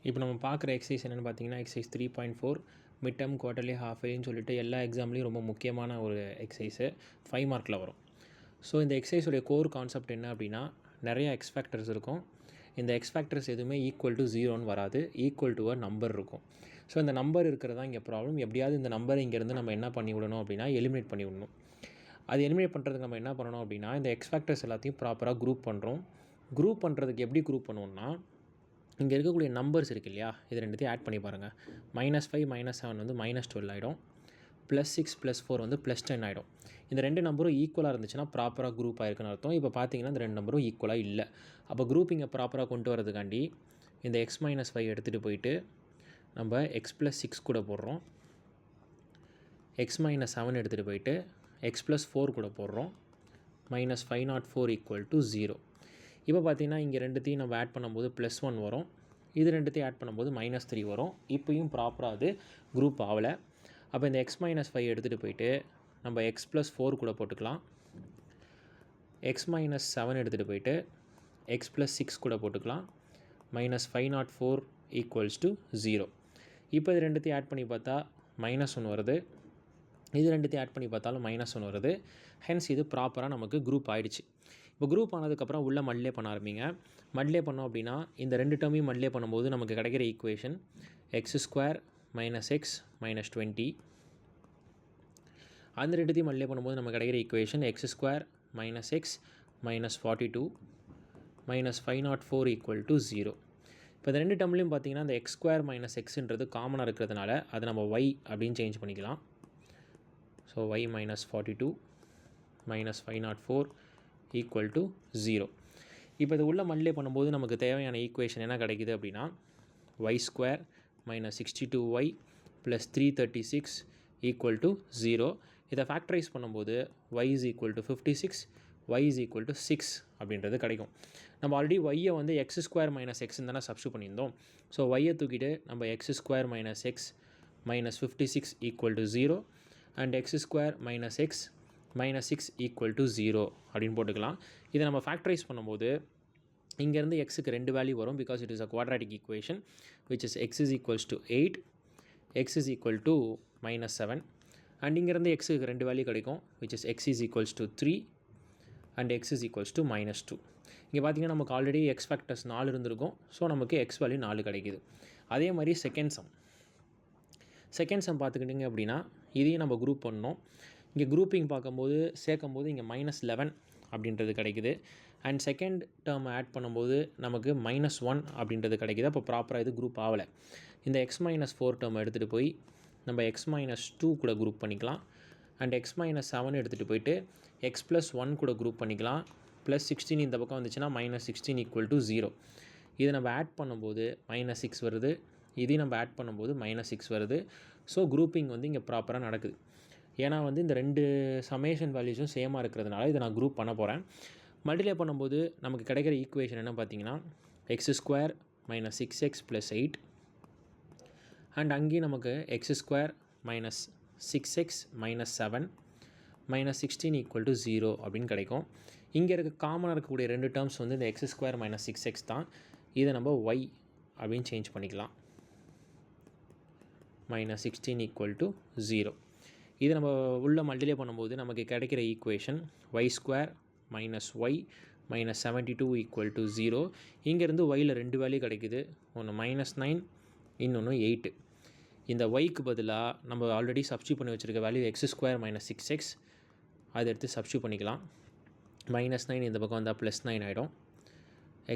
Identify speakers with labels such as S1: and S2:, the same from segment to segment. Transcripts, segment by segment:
S1: இப்போ நம்ம பார்க்குற எக்ஸசைஸ் என்னென்னு பார்த்தீங்கன்னா exercise 3.4 mid term quarterly half இயர்லின்னு சொல்லிட்டு எல்லா எக்ஸாம்லேயும் ரொம்ப முக்கியமான ஒரு எக்ஸசைஸு 5 மார்க்கில் வரும். ஸோ இந்த எக்ஸசைஸுடைய கோர் கான்செப்ட் என்ன அப்படின்னா நிறைய எக்ஸ் ஃபேக்டர்ஸ் இருக்கும். இந்த எக்ஸ் ஃபேக்டர்ஸ் எதுவுமே ஈக்குவல் டு 0ன்னு வராது, ஈக்குவல் டு அ நம்பர் இருக்கும். ஸோ இந்த நம்பர் இருக்கிறது தான் இங்கே ப்ராப்ளம். எப்படியாவது இந்த நம்பரை இங்கேருந்து நம்ம என்ன பண்ணி விடணும் அப்படின்னா எலிமினேட் பண்ணி விடணும். அது எலிமினேட் பண்ணுறதுக்கு நம்ம என்ன பண்ணணும் அப்படின்னா இந்த எக்ஸ் ஃபேக்டர்ஸ் எல்லாத்தையும் ப்ராப்பராக குரூப் பண்ணுறோம். குரூப் பண்ணுறதுக்கு எப்படி குரூப் பண்ணுவோம்னா இங்கே இருக்கக்கூடிய நம்பர்ஸ் இருக்குது இல்லையா, இது ரெண்டுத்தையும் ஆட் பண்ணி பாருங்கள். -5 -7 வந்து -12 ஆகிடும். +6 +4 வந்து +10 ஆகிடும். இந்த ரெண்டு நம்பரும் ஈக்குவலாக இருந்துச்சுன்னா ப்ராப்பராக குரூப் ஆகிருக்குன்னு அர்த்தம். இப்போ பார்த்தீங்கன்னா இந்த ரெண்டு நம்பரும் ஈக்குவலாக இல்லை. அப்போ குரூப்பிங்கை ப்ராப்பராக கொண்டு வரதுக்காண்டி இந்த x - 5 எடுத்துகிட்டு போயிட்டு நம்ம x + 6 கூட போடுறோம். x - 7 எடுத்துகிட்டு போயிட்டு x + 4 கூட போடுறோம். -504 = 0. இப்போ பார்த்தீங்கன்னா இங்கே ரெண்டுத்தையும் நம்ம ஆட் பண்ணும்போது +1 வரும், இது ரெண்டுத்தையும் ஆட் பண்ணும்போது -3 வரும். இப்போயும் ப்ராப்பராக அது குரூப் ஆகலை. அப்போ இந்த x - 5 எடுத்துகிட்டு போயிட்டு நம்ம x + 4 கூட போட்டுக்கலாம். x - 7 எடுத்துகிட்டு போயிட்டு x + 6 கூட போட்டுக்கலாம். -504 = 0. இப்போ இது ரெண்டுத்தையும் ஆட் பண்ணி பார்த்தா -1 வருது, இது ரெண்டுத்தையும் ஆட் பண்ணி பார்த்தாலும் -1 வருது. ஹென்ஸ் இது ப்ராப்பராக நமக்கு குரூப் ஆகிடுச்சு. இப்போ குரூப் ஆனதுக்கப்புறம் உள்ளே மல்டிப்ளை பண்ண ஆரம்பிங்க. மல்டிப்ளை பண்ணோம் அப்படின்னா இந்த ரெண்டு டேர்மையும் மல்டிப்ளை பண்ணும்போது நமக்கு கிடைக்கிற ஈக்குவேஷன் x² - x - 20. அந்த ரெண்டுத்தையும் மல்டிப்ளை பண்ணும்போது நமக்கு கிடைக்கிற ஈக்குவேஷன் x² - x - 42 -504 = 0. இப்போ இந்த ரெண்டு டேர்ம்லையும் பார்த்தீங்கன்னா இந்த x² - xன்றது காமனாக இருக்கிறதுனால அதை நம்ம y அப்படின்னு சேஞ்ச் பண்ணிக்கலாம். So y - 42 -504 = 0. இப்போ இது உள்ள மல்டிப்ளை பண்ணும்போது நமக்கு தேவையான ஈக்குவேஷன் என்ன கிடைக்குது அப்படின்னா y² - 62y + 336 = 0. இதை ஃபேக்டரைஸ் பண்ணும்போது y = 56, y = 6 அப்படின்றது கிடைக்கும். நம்ம ஆல்ரெடி y வந்து x² - x தானே சப்ஸ்டியூட் பண்ணியிருந்தோம். ஸோ y தூக்கிட்டு நம்ம x² - x - 56 = 0 and x² - x - 6 = 0 அப்படின்னு போட்டுக்கலாம். இதை நம்ம ஃபேக்டரைஸ் பண்ணும்போது இங்கேருந்து எக்ஸுக்கு ரெண்டு வேல்யூ வரும், because it is a quadratic equation which is x = 8, x - 7 and இங்கேருந்து எக்ஸுக்கு ரெண்டு வேல்யூ கிடைக்கும் which is x = 3 and x = -2. இங்கே பார்த்தீங்கன்னா நமக்கு ஆல்ரெடி எக்ஸ் ஃபேக்டர்ஸ் 4 இருந்திருக்கும். ஸோ நமக்கு எக்ஸ் வேல்யூ 4 கிடைக்குது. அதே மாதிரி செகண்ட் சம் பார்த்துக்கிட்டிங்க அப்படின்னா இதையும் நம்ம குரூப் பண்ணோம். இங்கே குரூப்பிங் பார்க்கும்போது சேர்க்கும்போது இங்கே -11 அப்படின்றது கிடைக்குது. அண்ட் செகண்ட் டேர்ம் ஆட் பண்ணும்போது நமக்கு -1 அப்படின்றது கிடைக்குது. அப்போ ப்ராப்பராக இது குரூப் ஆகலை. இந்த x - 4 டேர்ம் எடுத்துகிட்டு போய் நம்ம x - 2 கூட குரூப் பண்ணிக்கலாம். அண்ட் x - 7 எடுத்துகிட்டு போயிட்டு x + 1 கூட குரூப் பண்ணிக்கலாம். +16 இந்த பக்கம் வந்துச்சுன்னா -16 = 0. இதை நம்ம ஆட் பண்ணும்போது -6 வருது, இதையும் நம்ம ஆட் பண்ணும்போது -6 வருது. ஸோ குரூப்பிங் வந்து இங்கே ப்ராப்பராக நடக்குது. ஏன்னா வந்து இந்த ரெண்டு சமேஷன் வேல்யூஸும் சேமாக இருக்கிறதுனால இதை நான் குரூப் பண்ண போகிறேன். மல்டிப்ளை பண்ணும்போது நமக்கு கிடைக்கிற ஈக்குவேஷன் என்ன பார்த்தீங்கன்னா x² - 6x + 8 அண்ட் அங்கேயும் நமக்கு x² - 6x - 7 -16 = 0 அப்படின்னு கிடைக்கும். இங்கே இருக்க காமனாக இருக்கக்கூடிய ரெண்டு டேர்ம்ஸ் வந்து இந்த x² - 6x தான். இதை நம்ம y அப்படின்னு சேஞ்ச் பண்ணிக்கலாம். -16 = 0. இது நம்ம உள்ள மல்டிப்ளை பண்ணும்போது நமக்கு கிடைக்கிற ஈக்குவேஷன் y² - y - 72 = 0. இங்கேருந்து yயில் ரெண்டு வேல்யூ கிடைக்குது, ஒன்று -9 இன்னொன்று 8. இந்த yக்கு பதிலாக நம்ம ஆல்ரெடி சப்ஸ்டியூட் பண்ணி வச்சுருக்க வேல்யூ x² - 6x அதை எடுத்து சப்ஸ்டியூட் பண்ணிக்கலாம். -9 இந்த பக்கம் வந்தால் +9 ஆகிடும்.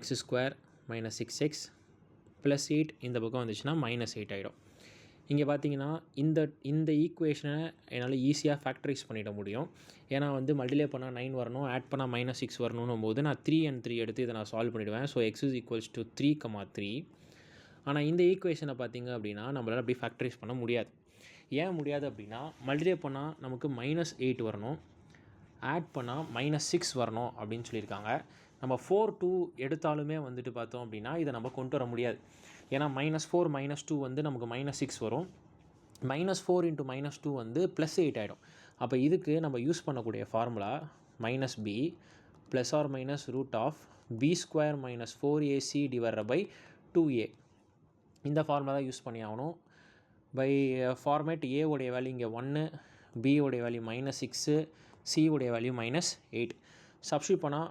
S1: x² - 6x + 8 இந்த பக்கம் வந்துச்சுன்னா -8 ஆகிடும். இங்கே பார்த்தீங்கன்னா இந்த ஈக்குவேஷனை என்னால் ஈஸியாக ஃபேக்டரைஸ் பண்ணிட முடியும். ஏன்னா வந்து மல்டிப்ளை பண்ணால் 9 வரணும், ஆட் பண்ணால் -6 வரணும் போது நான் 3 and 3 எடுத்து இதை நான் சால்வ் பண்ணிவிடுவேன். So x = 3,3. ஆனால் இந்த ஈக்குவேஷனை பார்த்தீங்க அப்படின்னா நம்மளால் அப்படி ஃபேக்டரைஸ் பண்ண முடியாது. ஏன் முடியாது அப்படின்னா மல்டிப்ளை பண்ணால் நமக்கு -8 வரணும், ஆட் பண்ணால் -6 வரணும் அப்படின்னு சொல்லியிருக்காங்க. நம்ம 4 2 எடுத்தாலுமே வந்துட்டு பார்த்தோம் அப்படின்னா இதை நம்ம கொண்டு வர முடியாது. ஏன்னா -4 -2 வந்து நமக்கு -6 வரும். -4 × -2 வந்து +8 ஆகிடும். அப்போ இதுக்கு நம்ம யூஸ் பண்ணக்கூடிய formula -b ± √b² - 4ac / 2a. இந்த ஃபார்முலா தான் யூஸ் பண்ணி ஆகணும். பை ஃபார்மேட் ஏ உடைய வேல்யூ இங்கே 1, பி உடைய வேல்யூ -6, சி உடைய வேல்யூ -8. சப்ஸ்டியூட் பண்ணால்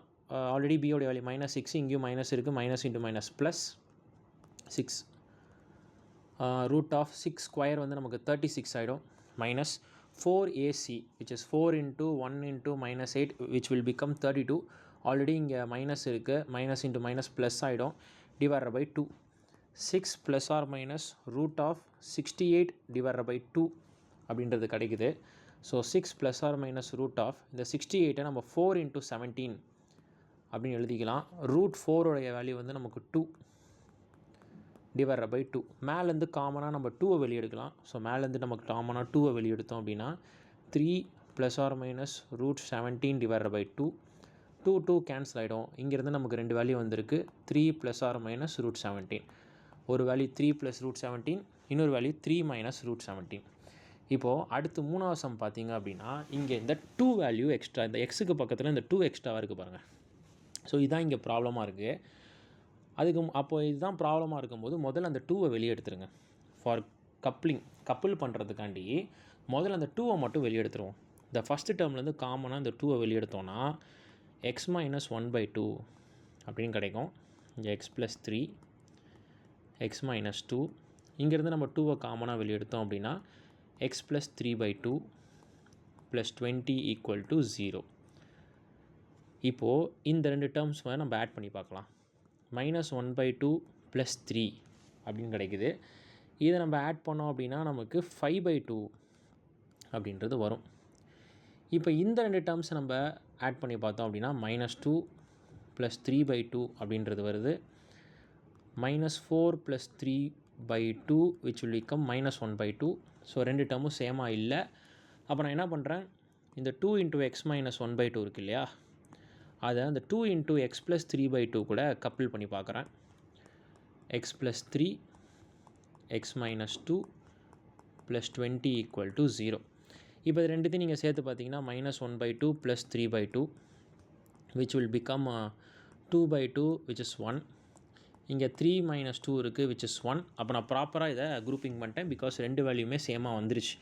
S1: ஆல்ரெடி பி உடைய வேல்யூ -6, இங்கேயும் மைனஸ் இருக்குது, minus into minus plus 6. Root of 6 square வந்து நமக்கு 36 ஆகிடும். Minus 4ac which is 4 into 1 into -8 which will become 32. Already இங்கே மைனஸ் இருக்குது, மைனஸ் இன்ட்டு மைனஸ் ப்ளஸ் ஆகிடும், divided by 2. 6 plus or minus root of 68 divided by 2 அப்படின்றது கிடைக்குது. So 6 plus or minus root of இந்த 68 நம்ம 4 into 17 அப்படின்னு எழுதிக்கலாம். Root 4 உடைய வேல்யூ வந்து நமக்கு 2 டிவைடட் பை 2. மேலேருந்து காமனாக நம்ம 2 வெளியே எடுக்கலாம். ஸோ மேலேருந்து நமக்கு காமனாக 2 வெளியே எடுத்தோம் அப்படின்னா 3 plus or minus root 17 divided by 2. 2 cancel ஆகிடும். இங்கேருந்து நமக்கு 2 வேல்யூ வந்திருக்கு. 3 ப்ளஸ் ஆர் மைனஸ் ரூட் 17. ஒரு வேல்யூ 3 ப்ளஸ் ரூட் 17, இன்னொரு வேல்யூ 3 மைனஸ் ரூட் 17. இப்போது அடுத்து மூணாவது சம் பார்த்தீங்க அப்படின்னா இங்கே இந்த 2 வேல்யூ எக்ஸ்ட்ரா, இந்த எக்ஸுக்கு பக்கத்தில் இந்த 2 எக்ஸ்ட்ராவாக இருக்குது பாருங்கள். ஸோ இதுதான் இங்கே ப்ராப்ளமாக இருக்குது. அதுக்கு அப்போது இதுதான் ப்ராப்ளமாக இருக்கும்போது முதல்ல அந்த 2வை வெளியே எடுத்துருங்க. ஃபார் கப்பிள் பண்ணுறதுக்காண்டி முதல்ல அந்த 2வை மட்டும் வெளியே எடுத்துருவோம். இந்த ஃபஸ்ட்டு டேர்ம்லேருந்து காமனாக இந்த 2வை வெளியே எடுத்தோன்னா எக்ஸ் மைனஸ் 1/2 அப்படின்னு கிடைக்கும். இங்கே எக்ஸ் ப்ளஸ் 3, எக்ஸ் மைனஸ் 2. இங்கேருந்து நம்ம 2வை காமனாக வெளியே எடுத்தோம் அப்படின்னா எக்ஸ் ப்ளஸ் 3/2 ப்ளஸ் 20 = 0. இப்போது இந்த 2 டேர்ம்ஸ் நம்ம ஆட் பண்ணி பார்க்கலாம். -1/2 ப்ளஸ் 3 அப்படின்னு கிடைக்குது. இதை நம்ம ஆட் பண்ணோம் அப்படின்னா நமக்கு 5/2 அப்படின்றது வரும். இப்போ இந்த 2 டேர்ம்ஸை நம்ம ஆட் பண்ணி பார்த்தோம் அப்படின்னா -2 ப்ளஸ் 3/2 அப்படின்றது வருது. -4 plus 3/2 which will become -1/2. So 2 டேர்மும் சேமாக இல்லை. அப்போ நான் என்ன பண்ணுறேன், இந்த 2 into x minus 1/2 இருக்கு இல்லையா, அதை அந்த 2 into x plus 3/2 கூட கப்பிள் பண்ணி பார்க்குறேன். x plus 3, x minus 2 plus 20 = 0. இப்போ இது ரெண்டுத்தையும் நீங்கள் சேர்த்து பார்த்தீங்கன்னா -1/2 plus 3/2 which will become 2/2 which is 1. இங்கே 3 minus 2 இருக்குது which is 1. அப்போ நான் ப்ராப்பராக இதை குரூப்பிங் பண்ணிட்டேன் பிகாஸ் 2 வேல்யூமே சேமாக வந்துருச்சு.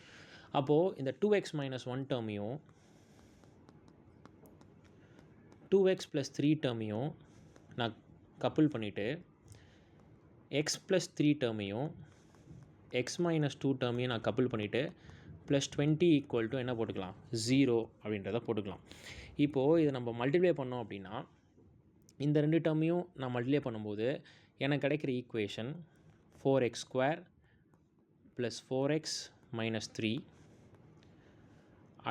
S1: அப்போது இந்த 2x minus 1 டேர்மையும் 2x plus 3 டேர்மையும் நான் கப்பிள் பண்ணிவிட்டு x plus 3 டேர்மையும் x minus 2 டேர்மையும் நான் கப்பிள் பண்ணிவிட்டு ப்ளஸ் 20 = என்ன போட்டுக்கலாம், 0 அப்படின்றத போட்டுக்கலாம். இப்போது இதை நம்ம மல்டிப்ளை பண்ணோம் அப்படின்னா இந்த 2 டேர்மையும் நான் மல்டிப்ளை பண்ணும்போது எனக்கு கிடைக்கிற equation 4x² plus 4x minus 3.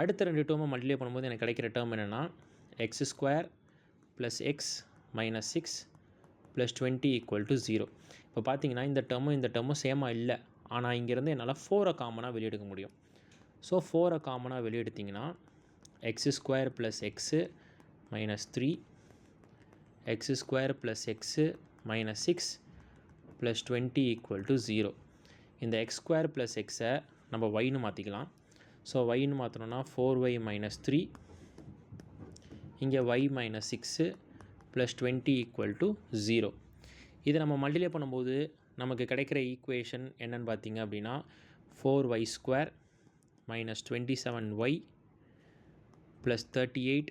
S1: அடுத்த 2 டேர்மை மல்டிப்ளை பண்ணும்போது எனக்கு கிடைக்கிற டேர்ம் என்னென்னா x² plus x minus 6 plus 20 = 0. இப்போ பார்த்தீங்கன்னா இந்த டேர்மும் சேமாக இல்லை. ஆனால் இங்கேருந்து என்னால் 4 காமனாக வெளியெடுக்க முடியும். ஸோ 4 காமனாக வெளியெடுத்திங்கன்னா x² plus x minus 3, x² plus x minus 6 plus 20 = 0. இந்த x² ப்ளஸ் xை நம்ம yன்னு மாற்றிக்கலாம். ஸோ yன்னு மாற்றினோன்னா 4y மைனஸ் 3, இங்கே y மைனஸ் 6 ப்ளஸ் 20 = 0. இதை நம்ம மல்டிப்ளை பண்ணும்போது நமக்கு கிடைக்கிற ஈக்குவேஷன் என்னென்னு பார்த்தீங்க அப்படின்னா 4y² மைனஸ் 27y ப்ளஸ் 38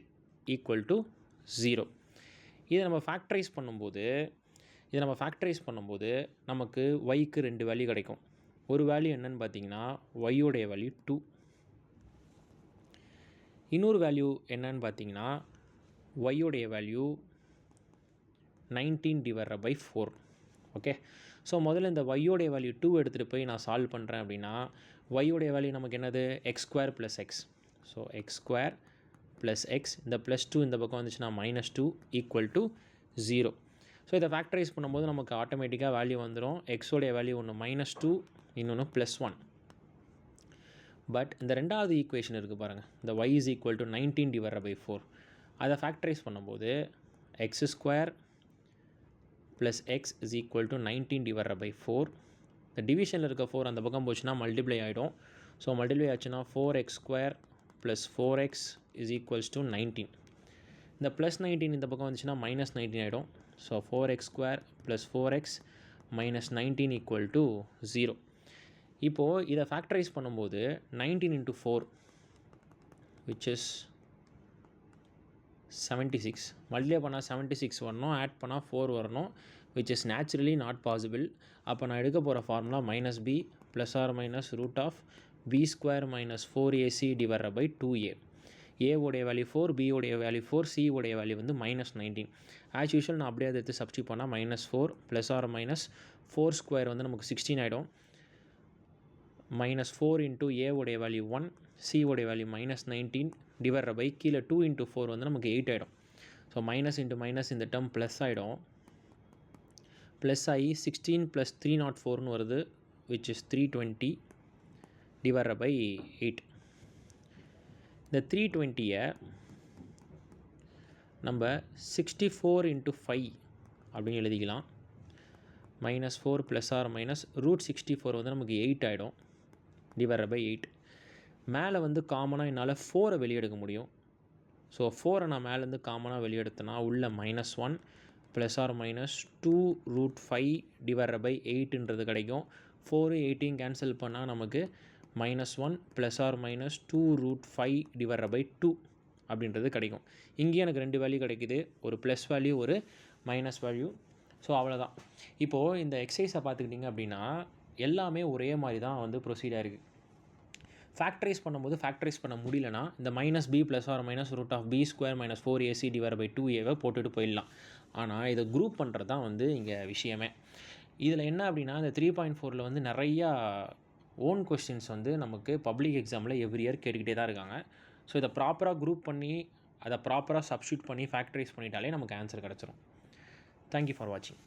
S1: = 0. இதை நம்ம ஃபேக்டரைஸ் பண்ணும்போது நமக்கு yக்கு 2 வேல்யூ கிடைக்கும். ஒரு வேல்யூ என்னென்னு பார்த்தீங்கன்னா y-உடைய வேல்யூ 2. இன்னொரு வேல்யூ என்னன்னு பார்த்தீங்கன்னா y-உடைய வேல்யூ 19/4. ஓகே, ஸோ முதல்ல இந்த y-உடைய வேல்யூ 2 எடுத்துகிட்டு போய் நான் சால்வ் பண்ணுறேன் அப்படின்னா y-உடைய வேல்யூ நமக்கு என்னது x² plus x. So x² plus x, இந்த ப்ளஸ் 2 இந்த பக்கம் வந்துச்சுன்னா -2 = 0. ஸோ இதை ஃபேக்டரைஸ் பண்ணும்போது நமக்கு ஆட்டோமேட்டிக்காக வேல்யூ வந்துடும். x-உடைய வேல்யூ ஒன்று -2, இன்னொன்று +1. பட் இந்த ரெண்டாவது ஈக்குவேஷன் இருக்குது பாருங்கள், இந்த y = 19/4. அதை ஃபேக்டரைஸ் பண்ணும்போது x² ப்ளஸ் x = 19/4. இந்த டிவிஷனில் இருக்க 4 அந்த பக்கம் போச்சுன்னா மல்டிப்ளை ஆகிடும். ஸோ மல்டிப்ளை ஆச்சுன்னா 4x² ப்ளஸ் 4x = 19. இந்த +19 இந்த பக்கம் வந்துச்சுன்னா -19 ஆகிடும். So 4x² plus 4x minus 19 equal to 0. இப்போது இதை ஃபேக்டரைஸ் பண்ணும்போது 19 into 4 which is 76. மல்டிப்ளை பண்ணால் 76 வரணும், ஆட் பண்ணால் 4 வரணும், which is naturally not possible. அப்போ நான் எடுக்க போகிற formula minus b plus or minus root of b square minus 4ac divided by 2a. a உடைய வேல்யூ 4, b உடைய வேல்யூ 4, c உடைய வேல்யூ வந்து minus 19. ஆஸ் யூஷுவல் நான் அப்படியே அதை எடுத்து சப்ஸ்டிட் பண்ணால் minus 4 plus or minus 4 square வந்து நமக்கு 16 ஆகிடும். minus 4 into a உடைய வேல்யூ 1, c உடைய வேல்யூ minus 19 டிவைடட் பை கீழே 2 into 4 வந்து நமக்கு 8 ஆகிடும். ஸோ மைனஸ் இன்ட்டு மைனஸ் இந்த டேர்ம் ப்ளஸ் ஆகிடும். ப்ளஸ் ஆகி 16 + 304 வருது, which is 320 divided by 8. இந்த 320-ஐ நம்ம 64 into 5 அப்படின்னு எழுதிக்கலாம். -4 ப்ளஸ் ஆர் மைனஸ் ரூட் 64 வந்து நமக்கு 8 ஆகிடும் டிவைடட் பை 8. மேலே வந்து காமனாக என்னால் 4 வெளியே எடுக்க முடியும். ஸோ 4 நான் மேலேருந்து காமனாக வெளியே எடுத்தேன்னா உள்ள -1 plus or minus 2 root 5 divided by 8ன்றது கிடைக்கும். 4 8 கேன்சல் பண்ணால் நமக்கு -1 plus or minus 2 root 5 divided by 2 அப்படின்றது கிடைக்கும். இங்கேயும் எனக்கு 2 வேல்யூ கிடைக்குது, ஒரு ப்ளஸ் வேல்யூ ஒரு மைனஸ் வேல்யூ. ஸோ அவ்வளோதான். இப்போது இந்த எக்ஸசைஸை பார்த்துக்கிட்டிங்க அப்படின்னா எல்லாமே ஒரே மாதிரி தான் வந்து ப்ரொசீடாக இருக்குது. ஃபேக்டரைஸ் பண்ணும்போது ஃபேக்டரைஸ் பண்ண முடியலனா இந்த minus b plus or minus root of b square minus 4ac divide by 2a போட்டுட்டு போயிடலாம். ஆனால் இதை குரூப் பண்ணுறது தான் வந்து இங்கே விஷயமே. இதில் என்ன அப்படின்னா இந்த 3.4 வந்து நிறையா ஓன் கொஸ்டின்ஸ் வந்து நமக்கு பப்ளிக் எக்ஸாமில் எவ்ரி இயர் கேட்டுக்கிட்டே தான் இருக்காங்க. ஸோ இதை ப்ராப்பராக குரூப் பண்ணி அதை ப்ராப்பராக சப்ஸ்டியூட் பண்ணி ஃபேக்டரைஸ் பண்ணிட்டாலே நமக்கு ஆன்சர் கிடச்சிரும். தேங்க்யூ ஃபார் வாட்சிங்.